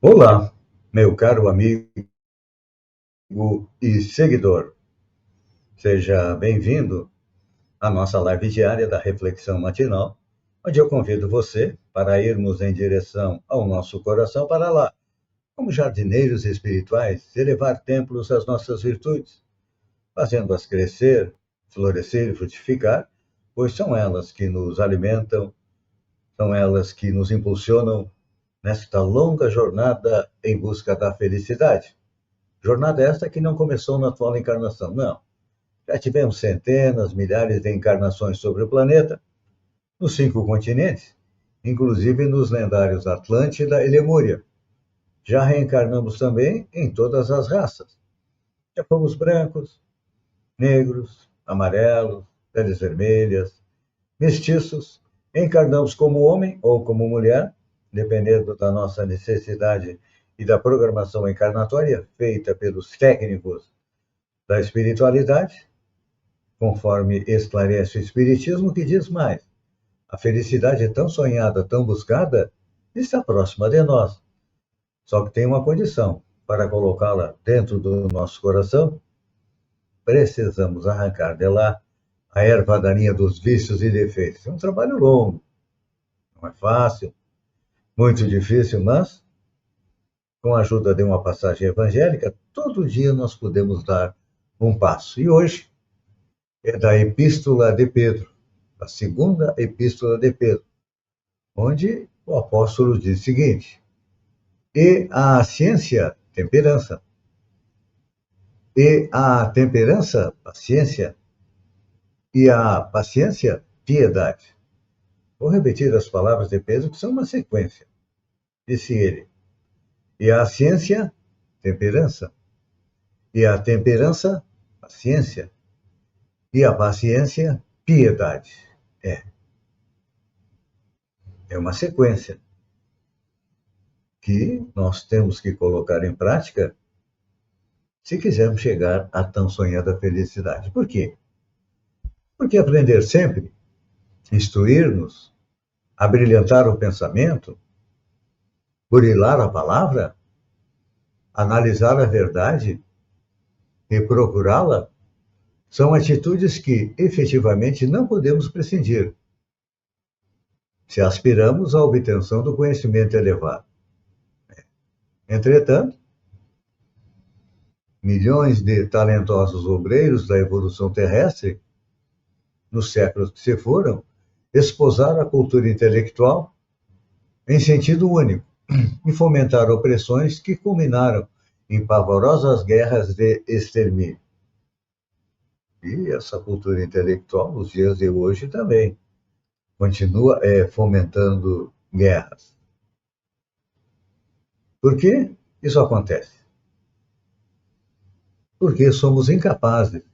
Olá, meu caro amigo e seguidor. Seja bem-vindo à nossa live diária da Reflexão Matinal, onde eu convido você para irmos em direção ao nosso coração para lá, como jardineiros espirituais, elevar templos às nossas virtudes, fazendo-as crescer, florescer e frutificar, pois são elas que nos alimentam, são elas que nos impulsionam nesta longa jornada em busca da felicidade. Jornada esta que não começou na atual encarnação, não. Já tivemos centenas, milhares de encarnações sobre o planeta, nos 5 continentes, inclusive nos lendários Atlântida e Lemúria. Já reencarnamos também em todas as raças. Já fomos brancos, negros, amarelos, peles vermelhas, mestiços. Encarnamos como homem ou como mulher, dependendo da nossa necessidade e da programação encarnatória feita pelos técnicos da espiritualidade, conforme esclarece o Espiritismo, que diz mais: a felicidade é tão sonhada, tão buscada, está próxima de nós. Só que tem uma condição: para colocá-la dentro do nosso coração, precisamos arrancar de lá a erva daninha dos vícios e defeitos. É um trabalho longo, não é fácil, muito difícil, mas com a ajuda de uma passagem evangélica, todo dia nós podemos dar um passo. E hoje é da Epístola de Pedro, a segunda Epístola de Pedro, onde o apóstolo diz o seguinte: e a ciência, temperança, e a temperança, paciência, e a paciência, piedade. Vou repetir as palavras de Pedro, que são uma sequência. Disse ele: e a ciência, temperança, e a temperança, paciência, e a paciência, piedade. É uma sequência que nós temos que colocar em prática se quisermos chegar à tão sonhada felicidade. Por quê? Porque aprender sempre, instruir-nos, abrilhantar o pensamento, burilar a palavra, analisar a verdade e procurá-la, são atitudes que efetivamente não podemos prescindir se aspiramos à obtenção do conhecimento elevado. Entretanto, milhões de talentosos obreiros da evolução terrestre, nos séculos que se foram, esposaram a cultura intelectual em sentido único e fomentaram opressões que culminaram em pavorosas guerras de extermínio. E essa cultura intelectual, nos dias de hoje, também continua fomentando guerras. Por que isso acontece? Porque somos incapazes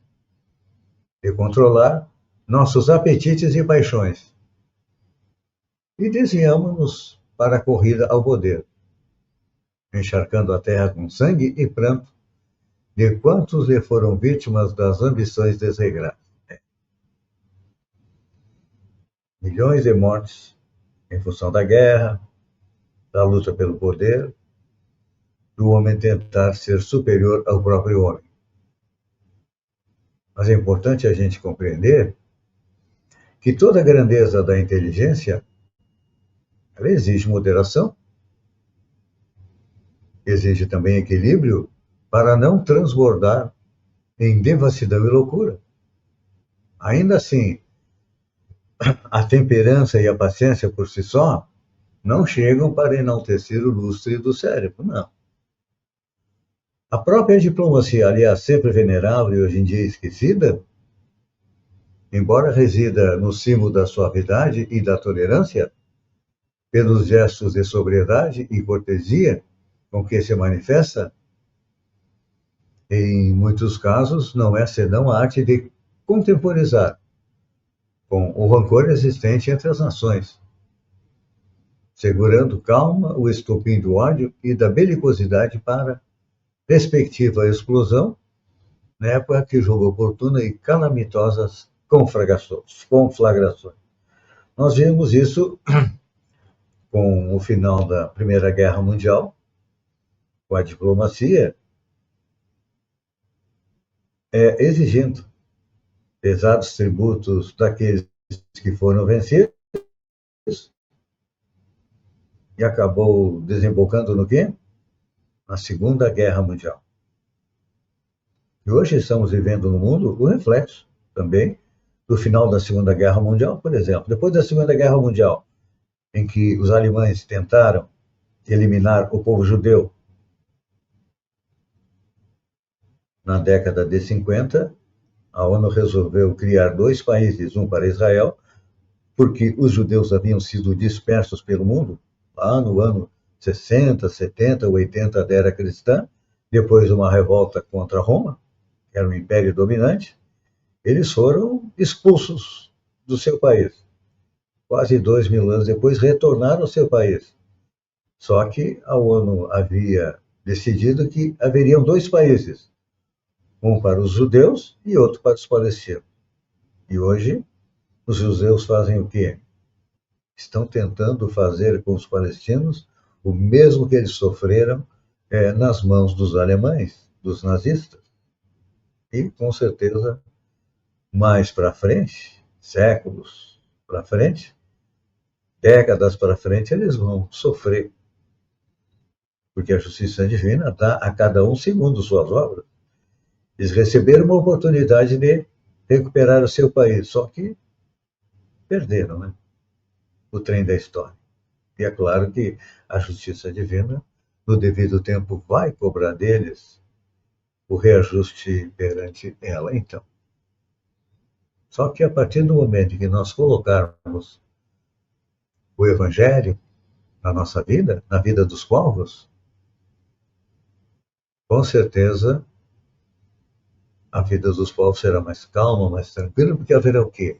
de controlar nossos apetites e paixões e desviamos-nos para a corrida ao poder, encharcando a terra com sangue e pranto de quantos lhe foram vítimas das ambições desregradas. Milhões de mortes em função da guerra, da luta pelo poder, do homem tentar ser superior ao próprio homem. Mas é importante a gente compreender que toda a grandeza da inteligência, ela exige moderação, exige também equilíbrio para não transbordar em devassidão e loucura. Ainda assim, a temperança e a paciência por si só não chegam para enaltecer o lustre do cérebro, não. A própria diplomacia, aliás, sempre venerável e hoje em dia esquecida, embora resida no cimo da suavidade e da tolerância, pelos gestos de sobriedade e cortesia com que se manifesta, em muitos casos não é senão a arte de contemporizar com o rancor existente entre as nações, segurando calma o estopim do ódio e da belicosidade para respectiva explosão, na época que julga oportuna e calamitosas conflagrações. Nós vimos isso com o final da Primeira Guerra Mundial, com a diplomacia, exigindo pesados tributos daqueles que foram vencidos e acabou desembocando no quê? Na Segunda Guerra Mundial. E hoje estamos vivendo no mundo o reflexo também do final da Segunda Guerra Mundial, por exemplo. Depois da Segunda Guerra Mundial, em que os alemães tentaram eliminar o povo judeu na década de 50, a ONU resolveu criar dois países, um para Israel, porque os judeus haviam sido dispersos pelo mundo, lá no ano 60, 70, 80 da era cristã, depois de uma revolta contra Roma, que era um império dominante, eles foram expulsos do seu país. Quase 2.000 anos depois, retornaram ao seu país. Só que a ONU havia decidido que haveriam dois países, um para os judeus e outro para os palestinos. E hoje, os judeus fazem o quê? Estão tentando fazer com os palestinos o mesmo que eles sofreram nas mãos dos alemães, dos nazistas. E, com certeza, mais para frente, séculos para frente, décadas para frente, eles vão sofrer. Porque a justiça divina dá a cada um segundo suas obras. Eles receberam uma oportunidade de recuperar o seu país, só que perderam, né? O trem da história. E é claro que a justiça divina, no devido tempo, vai cobrar deles o reajuste perante ela. Então, só que a partir do momento em que nós colocarmos o Evangelho na nossa vida, na vida dos povos, com certeza a vida dos povos será mais calma, mais tranquila, porque haverá o quê?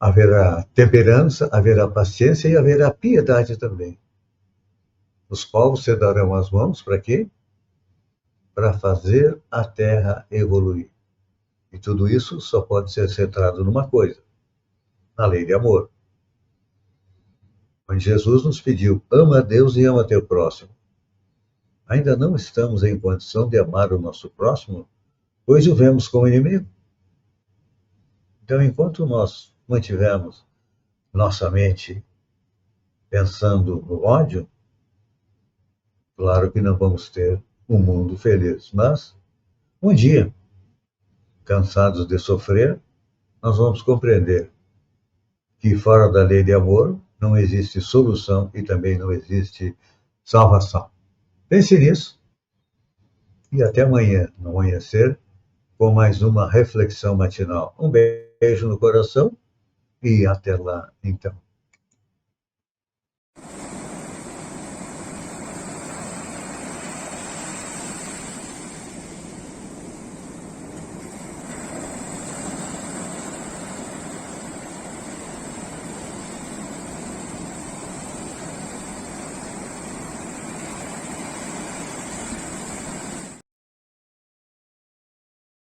Haverá temperança, haverá paciência e haverá piedade também. Os povos se darão as mãos para quê? Para fazer a terra evoluir. E tudo isso só pode ser centrado numa coisa, na lei de amor. Onde Jesus nos pediu, ama a Deus e ama teu próximo. Ainda não estamos em condição de amar o nosso próximo, pois o vemos como inimigo. Então, enquanto nós mantivermos nossa mente pensando no ódio, claro que não vamos ter um mundo feliz. Mas, um dia, cansados de sofrer, nós vamos compreender que fora da lei de amor não existe solução e também não existe salvação. Pense nisso e até amanhã, no amanhecer, com mais uma reflexão matinal. Um beijo no coração e até lá, então.